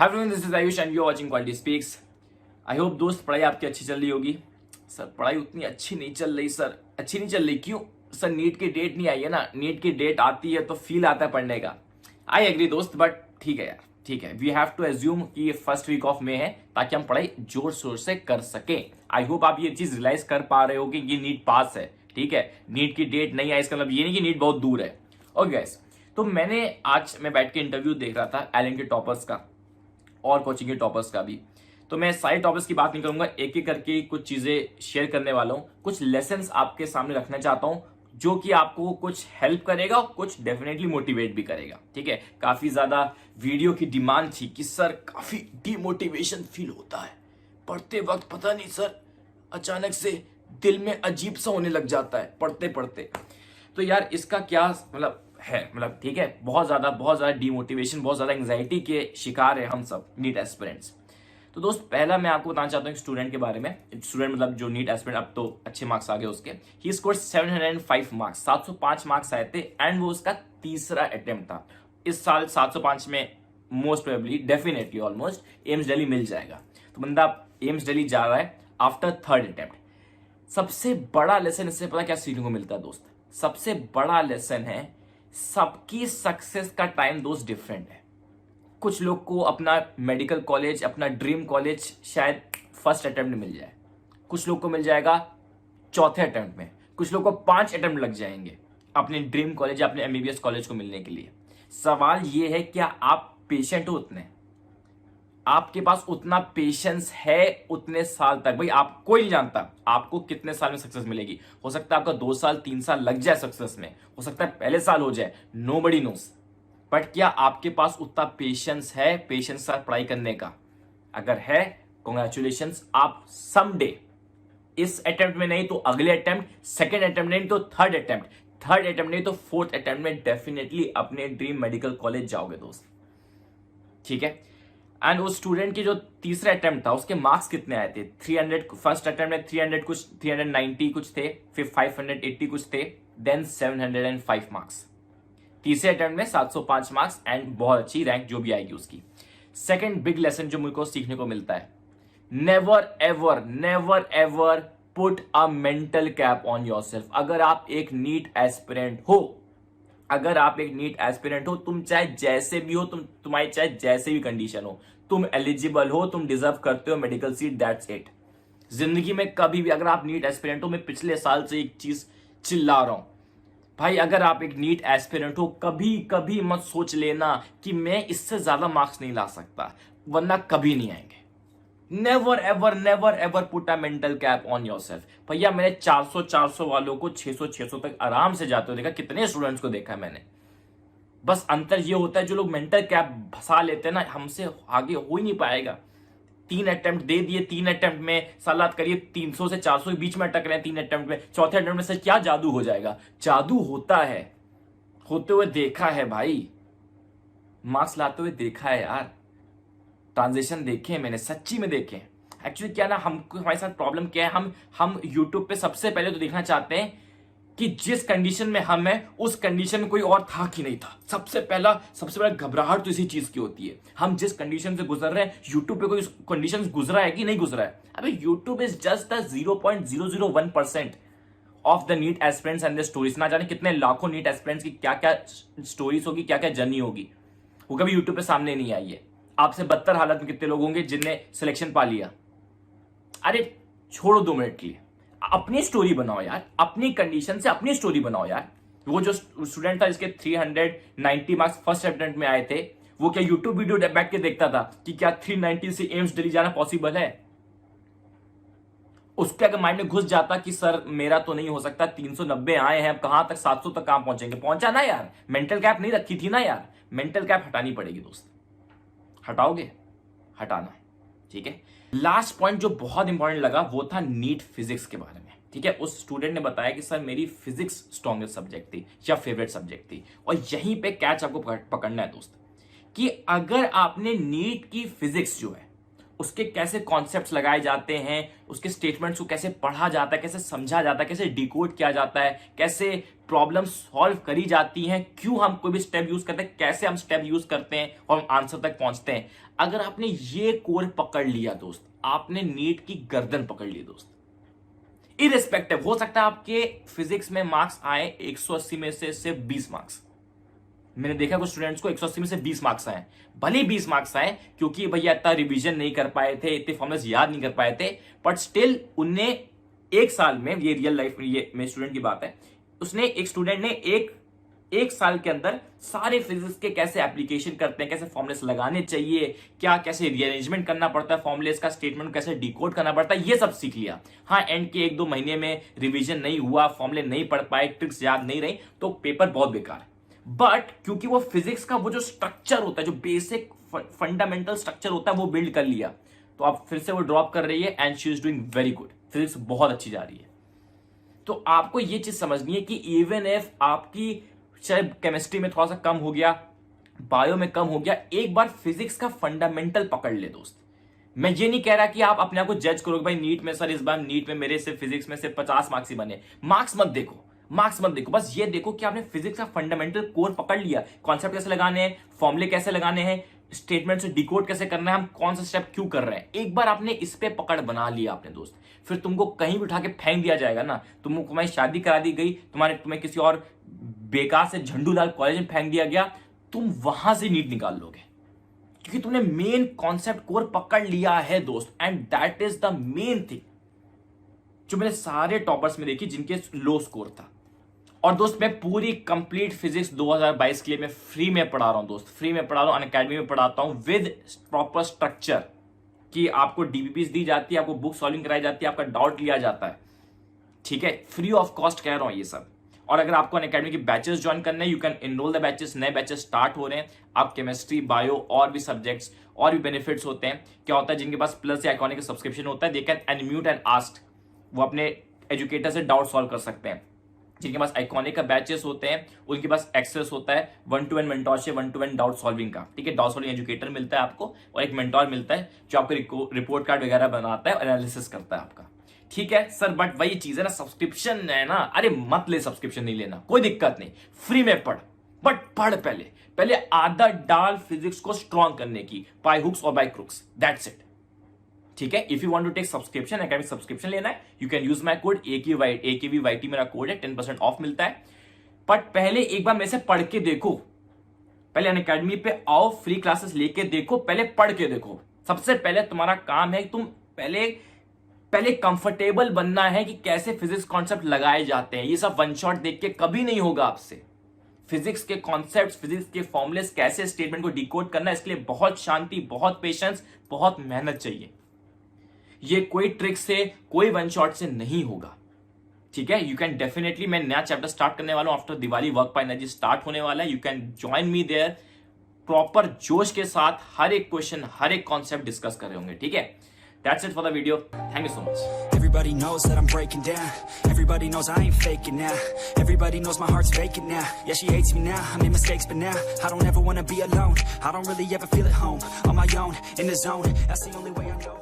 Hi everyone, this is Ayush and you are watching Quality Speaks. I hope दोस्त पढ़ाई आपकी अच्छी चल रही होगी। सर पढ़ाई उतनी अच्छी नहीं चल रही सर, अच्छी नहीं चल रही क्यों? सर नीट की डेट नहीं आई है ना, नीट की डेट आती है तो फील आता है पढ़ने का। आई एग्री दोस्त, बट ठीक है यार, ठीक है, वी हैव टू एज्यूम कि ये फर्स्ट वीक ऑफ में है ताकि हम पढ़ाई जोर शोर से कर सकें। आई होप आप ये चीज रियलाइज कर पा रहे हो कि ये नीट पास है, ठीक है। नीट की डेट नहीं आई इसका मतलब ये नहीं कि नीट बहुत दूर है। ओके गाइस, तो मैं बैठ के इंटरव्यू देख रहा था एलन के टॉपर्स का और कोचिंग के टॉपर्स का भी। तो मैं सारे टॉपर्स की बात नहीं करूंगा, एक एक करके कुछ चीजें शेयर करने वाला हूं, कुछ लेसन्स आपके सामने रखना चाहता हूं जो कि आपको कुछ हेल्प करेगा और कुछ डेफिनेटली मोटिवेट भी करेगा, ठीक है। काफी ज्यादा वीडियो की डिमांड थी कि सर काफी डिमोटिवेशन फील होता है पढ़ते वक्त, पता नहीं सर अचानक से दिल में अजीब सा होने लग जाता है पढ़ते पढ़ते। तो यार इसका क्या मतलब है, मतलब ठीक है, बहुत ज्यादा डिमोटिवेशन, बहुत ज्यादा एंग्जाइटी के शिकार है हम सब नीट एस्पिरेंट्स। तो दोस्त पहला मैं आपको बताना चाहता हूँ स्टूडेंट के बारे में। स्टूडेंट मतलब जो नीट एस्पिरेंट, अब तो अच्छे मार्क्स आ गए उसके। ही स्कोर्ड 705 मार्क्स, 705 मार्क्स आए थे एंड वो उसका तीसरा अटेम्प्ट था। इस साल 705 में most probably, definitely, almost AIIMS Delhi मिल जाएगा। तो बंदा एम्स दिल्ली जा रहा है आफ्टर थर्ड अटेम्प्ट। सबसे बड़ा लेसन इससे पता क्या सीखने को मिलता है दोस्त? सबसे बड़ा लेसन है सबकी सक्सेस का टाइम दोस्त डिफरेंट है। कुछ लोग को अपना मेडिकल कॉलेज, अपना ड्रीम कॉलेज शायद फर्स्ट अटेम्प्ट में मिल जाए, कुछ लोग को मिल जाएगा चौथे अटेम्प्ट में, कुछ लोग को 5 अटेम्प्ट लग जाएंगे अपने ड्रीम कॉलेज या अपने एमबीबीएस कॉलेज को मिलने के लिए। सवाल ये है क्या आप पेशेंट हो उतने? आपके पास उतना पेशेंस है उतने साल तक? भाई आप कोई नहीं जानता आपको कितने साल में सक्सेस मिलेगी। हो सकता है आपका 2 साल 3 साल लग जाए सक्सेस में, हो सकता है पहले साल हो जाए, नोबडी नोस। बट क्या आपके पास उतना पेशेंस है, पेशेंस के साथ पढ़ाई करने का? अगर है, कॉन्ग्रेचुलेशंस, आप समडे, इस अटेम्प्ट में नहीं तो अगले अटेम्प्ट, सेकेंड अटेम्प्ट नहीं तो थर्ड अटेम्प्ट, थर्ड अटेम्प्ट नहीं तो फोर्थ अटेम्प्ट में डेफिनेटली अपने ड्रीम मेडिकल कॉलेज जाओगे दोस्त, ठीक है। एंड उस स्टूडेंट की जो तीसरा अटेम्प्ट था उसके मार्क्स कितने आए थे? 300, फर्स्ट अटेम्प्ट में 300 कुछ, 390 कुछ थे, फिर 580 कुछ थे, देन 705 मार्क्स। तीसरे अटेम्प्ट में 705 मार्क्स एंड बहुत अच्छी रैंक जो भी आएगी उसकी। सेकंड बिग लेसन जो मुझको सीखने को मिलता है, never ever put a mental cap on yourself. अगर आप एक नीट एस्पिरेंट हो, तुम चाहे जैसे भी हो, तुम्हारी चाहे जैसे भी कंडीशन हो, तुम एलिजिबल हो, तुम डिजर्व करते हो मेडिकल सीट, दैट्स इट। जिंदगी में कभी भी अगर आप नीट एस्पिरेंट हो, मैं पिछले साल से एक चीज चिल्ला रहा हूं भाई, अगर आप एक नीट एस्पिरेंट हो, कभी मत सोच लेना कि मैं इससे ज्यादा मार्क्स नहीं ला सकता, वरना कभी नहीं आएंगे। Never ever put a mental cap on yourself. भैया मैंने 400 वालों को 600 तक आराम से जाते हुए देखा, कितने स्टूडेंट्स को देखा है मैंने। बस अंतर ये होता है जो लोग मेंटल कैप फंसा लेते हैं ना, हमसे आगे हो ही नहीं पाएगा। 3 अटेम्प्ट दे दिए, 3 अटेम्प्ट में सालात करिए 300 से 400 के बीच में अटक रहे हैं 3 अटेम्प्ट में, चौथे अटेम्प्ट में से क्या जादू हो जाएगा? जादू होता है, होते हुए देखा है भाई, मार्क्स लाते हुए देखा है यार, ट्रांजिशन देखे मैंने, सच्ची में देखे। एक्चुअली क्या ना, हमको हमारे साथ प्रॉब्लम क्या है, हम यूट्यूब पे सबसे पहले तो देखना चाहते हैं कि जिस कंडीशन में हम हैं उस कंडीशन में कोई और था कि नहीं था। सबसे बड़ा घबराहट तो इसी चीज की होती है। हम जिस कंडीशन से गुजर रहे हैं, यूट्यूब पे कोई कंडीशन गुजरा है कि नहीं गुजरा है? अबे YouTube is just the 0.001% of the NEET aspirants and the stories. ना जाने कितने लाखों नीट एस्पिरेंट्स की क्या क्या स्टोरीज होगी, क्या क्या जर्नी होगी, वो कभी यूट्यूब पे सामने नहीं आई है। आपसे बदतर हालत में कितने लोग होंगे जिनने सिलेक्शन पा लिया। अरे छोड़ो 2 मिनट के लिए, अपनी स्टोरी बनाओ यार, अपनी कंडीशन से अपनी स्टोरी बनाओ यार। वो जो स्टूडेंट था जिसके 390 मार्क्स फर्स्ट अटेम्प्ट में आए थे, वो क्या यूट्यूब वीडियो बैठ के देखता था कि क्या 390 से एम्स दिल्ली जाना पॉसिबल है? उसके अगर माइंड में घुस जाता कि सर मेरा तो नहीं हो सकता, 390 आए हैं, अब कहां तक 700 तक कहां पहुंचेंगे, पहुंचा ना यार। मेंटल कैप नहीं रखी थी ना यार, मेंटल कैप हटानी पड़ेगी दोस्त। हटाओगे? हटाना, ठीक है। लास्ट पॉइंट जो बहुत इंपॉर्टेंट लगा वो था नीट फिजिक्स के बारे में, ठीक है। उस स्टूडेंट ने बताया कि सर मेरी फिजिक्स स्ट्रॉन्गेस्ट सब्जेक्ट थी या फेवरेट सब्जेक्ट थी। और यहीं पे कैच आपको पकड़ना है दोस्त, कि अगर आपने नीट की फिजिक्स जो है उसके कैसे कॉन्सेप्ट्स लगाए जाते हैं, उसके स्टेटमेंट्स को कैसे पढ़ा जाता है, कैसे समझा जाता है, कैसे डिकोड किया जाता है, कैसे प्रॉब्लम सॉल्व करी जाती हैं, क्यों हम कोई भी स्टेप यूज करते हैं, कैसे हम स्टेप यूज करते हैं और हम आंसर तक पहुंचते हैं। अगर आपने ये कोर पकड़ लिया दोस्त, आपने नीट की गर्दन पकड़ ली दोस्त। इररिस्पेक्टिव, हो सकता है आपके फिजिक्स में मार्क्स आए 180 में से सिर्फ 20 मार्क्स। मैंने देखा कुछ स्टूडेंट्स को 180 में से 20 मार्क्स आए, भले 20 मार्क्स आए क्योंकि भैया इतना रिवीजन नहीं कर पाए थे, इतने फॉर्मुलास याद नहीं कर पाए थे, बट स्टिल उनने एक साल में, ये रियल लाइफ में, ये मेरे स्टूडेंट की बात है, उसने एक स्टूडेंट ने एक साल के अंदर सारे फिजिक्स के कैसे एप्लीकेशन करते हैं, कैसे फॉर्मुलेस लगाने चाहिए, क्या कैसे रीअरेंजमेंट करना पड़ता है फॉर्मुलेस का, स्टेटमेंट कैसे डिकोड करना पड़ता है, ये सब सीख लिया। हाँ, एंड के 1-2 महीने में रिवीजन नहीं हुआ, फॉर्मुले नहीं पढ़ पाए, ट्रिक्स याद नहीं रही, तो पेपर बहुत बेकार है। बट क्योंकि वो फिजिक्स का वो जो स्ट्रक्चर होता है, जो बेसिक फंडामेंटल स्ट्रक्चर होता है, वो बिल्ड कर लिया, तो आप फिर से वो ड्रॉप कर रही है and she is doing very good, physics बहुत अच्छी जा रही है। तो आपको ये चीज समझनी है कि इवन इफ आपकी चाहे केमिस्ट्री में थोड़ा सा कम हो गया, बायो में कम हो गया, एक बार फिजिक्स का फंडामेंटल पकड़ ले दोस्त। मैं ये नहीं कह रहा कि आप अपने आप को जज करोगे, भाई नीट में सर इस बार नीट में मेरे से फिजिक्स में से 50 मार्क्स ही बने। मार्क्स मत देखो, बस ये देखो कि आपने फिजिक्स का फंडामेंटल कोर पकड़ लिया, कॉन्सेप्ट कैसे लगाने हैं, फॉर्मुले कैसे लगाने हैं, स्टेटमेंट से डिकोड कैसे करना है, हम कौन सा स्टेप क्यों कर रहे हैं। एक बार आपने इस पे पकड़ बना लिया आपने दोस्त, फिर तुमको कहीं भी उठा के फेंक दिया जाएगा ना, तुम्हारी शादी करा दी गई, तुम्हें किसी और बेकार से झंडूलाल कॉलेज में फेंक दिया गया, तुम वहां से नीट निकाल लोगे, क्योंकि तुमने मेन कॉन्सेप्ट कोर पकड़ लिया है दोस्त। And that is the main thing जो मैंने सारे टॉपर्स में देखी जिनके लो स्कोर था। और दोस्त मैं पूरी कंप्लीट फिजिक्स 2022 के लिए मैं फ्री में पढ़ा रहा हूं दोस्त, फ्री में पढ़ा रहा हूं, अनअकैडमी में पढ़ाता हूं विद प्रॉपर स्ट्रक्चर, कि आपको डीबीपीस दी जाती है, आपको बुक सॉल्विंग कराई जाती है, आपका डाउट लिया जाता है, ठीक है, फ्री ऑफ कॉस्ट कह रहा हूं ये सब। और अगर आपको अनअकैडमी की बैचेस ज्वाइन करना है, you can enrol the batches, नए बैचेस स्टार्ट हो रहे हैं। आप केमिस्ट्री, बायो और भी सब्जेक्ट्स और भी बेनिफिट्स होते हैं। क्या होता है, जिनके पास प्लस या आइकॉनिक का सब्सक्रिप्शन होता है, they can unmute and ask, वो अपने एजुकेटर से डाउट सॉल्व कर सकते हैं। जिनके पास आइकॉनिक का बैचेस होते हैं उनके पास एक्सेस होता है 1-to-1 mentorship, 1-to-1 doubt solving का, ठीक है। डाउट सॉल्विंग एजुकेटर मिलता है आपको और एक मेंटोर मिलता है जो आपको रिपोर्ट कार्ड वगैरह बनाता है और एनालिसिस करता है आपका, ठीक है सर। बट वही चीज है ना, सब्सक्रिप्शन है ना, अरे मत ले, सब्सक्रिप्शन नहीं लेना, कोई दिक्कत नहीं, फ्री में पढ़, बट पढ़ पहले आदत डाल फिजिक्स को स्ट्रॉन्ग करने की, बाय हुक्स और बाय क्रुक्स, दैट्स इट, ठीक है। If you want to take subscription, academic subscription लेना है, you can use my code AKVYT, मेरा कोड है, 10% ऑफ मिलता है। बट पहले एक बार मेरे से पढ़ के देखो, पहले अनअकैडमी पे आओ, फ्री क्लासेस लेके देखो, पहले पढ़ के देखो। सबसे पहले तुम्हारा काम है तुम पहले कंफर्टेबल बनना है कि कैसे फिजिक्स कॉन्सेप्ट लगाए जाते हैं। ये सब वन शॉट देख के कभी नहीं होगा आपसे। फिजिक्स के कॉन्सेप्ट्स, फिजिक्स के फॉर्मुलेस, कैसे स्टेटमेंट को डिकोड करना, इसके लिए बहुत शांति, बहुत पेशेंस, बहुत मेहनत चाहिए। ये कोई ट्रिक से, कोई वन शॉट से नहीं होगा, ठीक है। यू कैन डेफिनेटली, मैं नया चैप्टर स्टार्ट करने वाला हूं after Diwali, work by energy start होने वाला है। You can join me there, proper जोश के साथ हर एक क्वेश्चन, हर एक कॉन्सेप्ट डिस्कस कर रहे होंगे, ठीक है। That's it for the video. Thank you so much. Everybody knows that I'm breaking down. Everybody knows I ain't faking now. Everybody knows my heart's vacant now. Yeah, she hates me now. I made mistakes, but now I don't ever wanna be alone. I don't really ever feel at home. On my own, in the zone. That's the only way I know.